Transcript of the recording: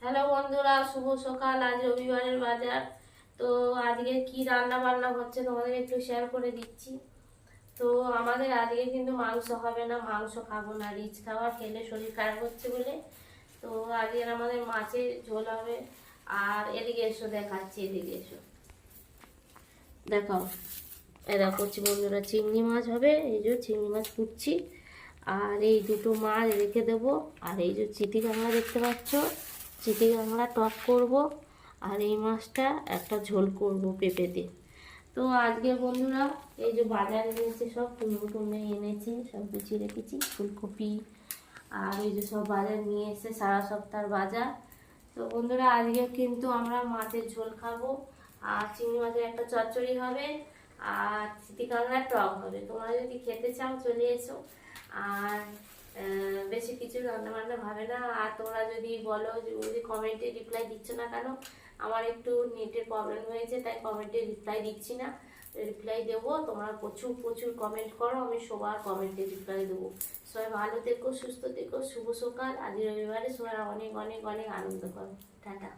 Hello বন্ধুরা, শুভ সকাল। আজ রবিবারের বাজার। তো আজকে কি রান্না বান্না হচ্ছে তোমাদের একটু শেয়ার করে দিচ্ছি। তো আমাদের আজকে কিন্তু মাংস হবে না, মাংস খাবো না, রিচ খাবার খেলে শরীর খারাপ হচ্ছে বলে। তো আজকে আমাদের মাছের ঝোল হবে। আর এদিকে এসো, দেখাচ্ছি, এদিকে এসো, দেখাও। এরা করছি বন্ধুরা, চিংড়ি মাছ হবে, এই যে চিংড়ি মাছ কুটছি। আর এই দুটো মাছ রেখে দেবো। আর এই যে চিটি কাঁকড়া দেখতে পাচ্ছ, চিটি কাঁকড়া টক করব। আর এই মাছটা একটা ঝোল করব পেঁপে দিয়ে। তো আজকে বন্ধুরা এই যে বাজার এনেছে, সব কুমড়ো টুমড়ো এনেছি, সব গুছিয়ে রেখেছি, ফুলকপি। আর এই যে সব বাজার নিয়ে এসে, সারা সপ্তাহের বাজার। তো বন্ধুরা আজকে কিন্তু আমরা মাছের ঝোল খাবো। আর চিংড়ি মাছের একটা চচ্চড়ি হবে। আর চিটি কাঁকড়ার টক হবে। তোমরা যদি খেতে চাও চলে এসো। আর বেশি কিছু রান্না বান্না ভাবে না। আর তোমরা যদি বলো যে যদি কমেন্টে রিপ্লাই দিচ্ছ না কেন, আমার একটু নেটের প্রবলেম হয়েছে, তাই কমেন্টে রিপ্লাই দিচ্ছি না। রিপ্লাই দেবো, তোমরা প্রচুর প্রচুর কমেন্ট করো, আমি সবার কমেন্টে রিপ্লাই দেবো। সবাই ভালো থেকো, সুস্থ থেকো, শুভ সকাল। আজ রবিবারে সবাই অনেক অনেক অনেক আনন্দ করো। টাটা।